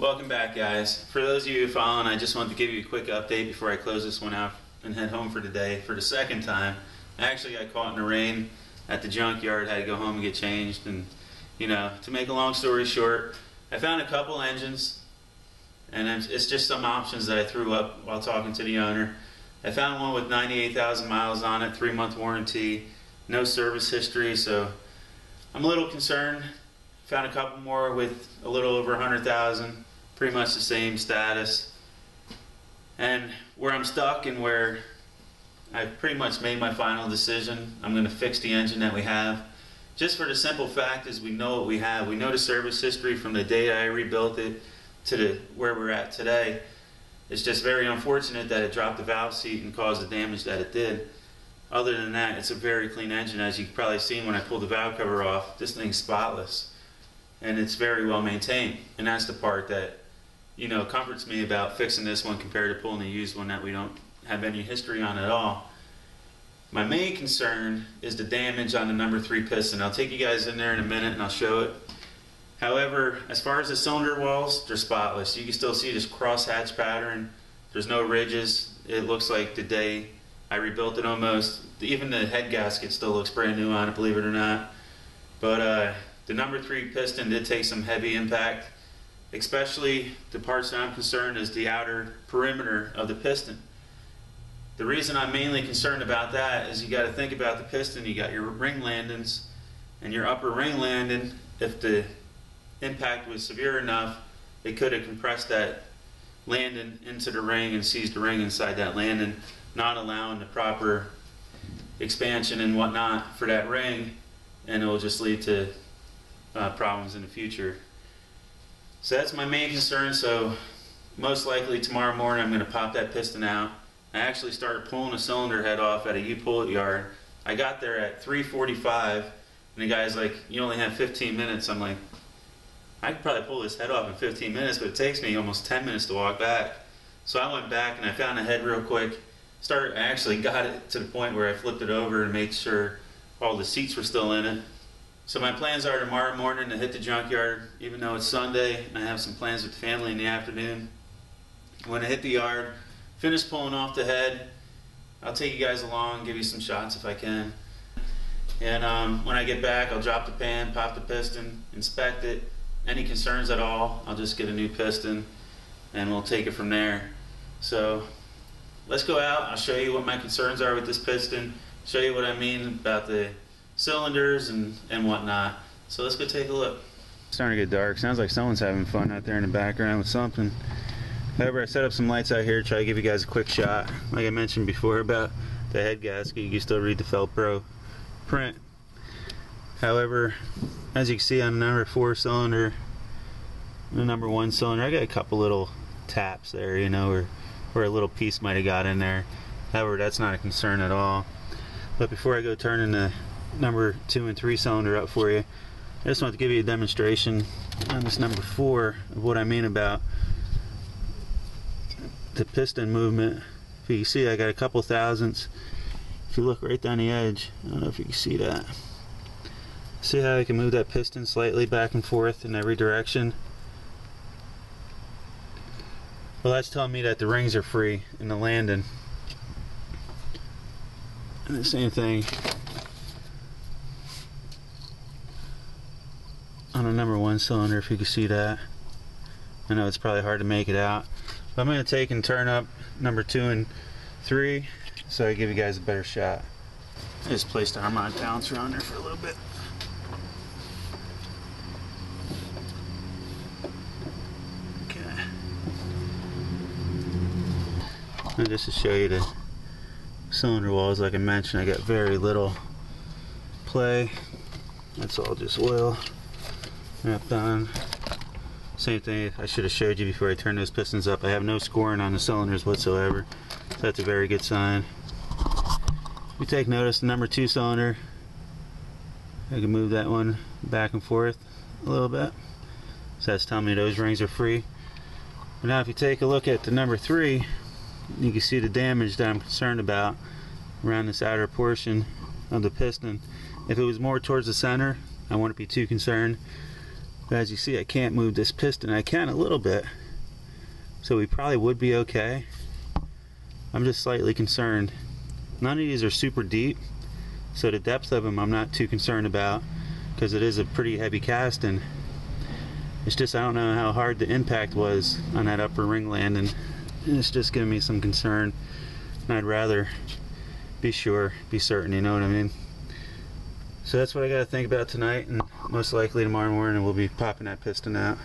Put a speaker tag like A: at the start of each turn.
A: Welcome back, guys. For those of you following, I just wanted to give you a quick update before I close this one out and head home for today. For the second time, I actually got caught in the rain at the junkyard, had to go home and get changed, and to make a long story short, I found a couple engines, and it's just some options that I threw up while talking to the owner. I found one with 98,000 miles on it, 3-month warranty, no service history, so I'm a little concerned. Found a couple more with a little over 100,000, pretty much the same status. And where I'm stuck and where I've pretty much made my final decision, I'm going to fix the engine that we have. Just for the simple fact is we know what we have. We know the service history from the day I rebuilt it to where we're at today. It's just very unfortunate that it dropped the valve seat and caused the damage that it did. Other than that, it's a very clean engine. As you've probably seen when I pulled the valve cover off, this thing's spotless. And it's very well maintained, and that's the part that comforts me about fixing this one compared to pulling a used one that we don't have any history on at all. My main concern is the damage on the number 3 piston. I'll take you guys in there in a minute and I'll show it. However, as far as the cylinder walls, they're spotless. You can still see this crosshatch pattern. There's no ridges. It looks like the day I rebuilt it almost. Even the head gasket still looks brand new on it, believe it or not. But the number 3 piston did take some heavy impact, especially the parts that I'm concerned is the outer perimeter of the piston. The reason I'm mainly concerned about that is you got to think about the piston. You got your ring landings and your upper ring landing. If the impact was severe enough, it could have compressed that landing into the ring and seized the ring inside that landing, not allowing the proper expansion and whatnot for that ring, and it will just lead to problems in the future. So that's my main concern. So most likely tomorrow morning I'm going to pop that piston out. I actually started pulling the cylinder head off at a U-Pull-It yard. I got there at 3:45 and the guy's like, you only have 15 minutes. I'm like, I could probably pull this head off in 15 minutes, but it takes me almost 10 minutes to walk back. So I went back and I found the head real quick. I actually got it to the point where I flipped it over and made sure all the seats were still in it. So my plans are tomorrow morning to hit the junkyard, even though it's Sunday and I have some plans with the family in the afternoon. When I hit the yard, finish pulling off the head, I'll take you guys along, give you some shots if I can. And when I get back, I'll drop the pan, pop the piston, inspect it. Any concerns at all, I'll just get a new piston and we'll take it from there. So let's go out. I'll show you what my concerns are with this piston, show you what I mean about the cylinders and whatnot. So let's go take a look. It's starting to get dark. Sounds like someone's having fun out there in the background with something. However, I set up some lights out here to try to give you guys a quick shot. Like I mentioned before about the head gasket, you can still read the Felpro print. However, as you can see on the number 4 cylinder, the number 1 cylinder, I got a couple little taps there, where a little piece might have got in there. However, that's not a concern at all. But before I go turning the number 2 and 3 cylinder up for you, I just want to give you a demonstration on this number 4 of what I mean about the piston movement. If you can see, I got a couple thousandths. If you look right down the edge, I don't know if you can see that. See how I can move that piston slightly back and forth in every direction? Well, that's telling me that the rings are free in the landing. And the same thing on a number 1 cylinder, if you can see that. I know it's probably hard to make it out, but I'm going to take and turn up number 2 and 3 so I give you guys a better shot. I just placed a harmonic balancer on there for a little bit. Okay. And just to show you the cylinder walls, like I mentioned, I got very little play. That's all just oil wrapped on. Same thing I should have showed you before I turned those pistons up. I have no scoring on the cylinders whatsoever. So that's a very good sign. If you take notice, the number 2 cylinder, I can move that one back and forth a little bit. So that's telling me those rings are free. But now if you take a look at the number 3, you can see the damage that I'm concerned about around this outer portion of the piston. If it was more towards the center, I wouldn't be too concerned. But as you see, I can't move this piston. I can a little bit, so we probably would be okay. I'm just slightly concerned. None of these are super deep, so the depth of them I'm not too concerned about, because it is a pretty heavy casting. It's just I don't know how hard the impact was on that upper ring landing. And it's just giving me some concern, and I'd rather be sure, be certain, you know what I mean? So that's what I got to think about tonight, and most likely tomorrow morning we'll be popping that piston out.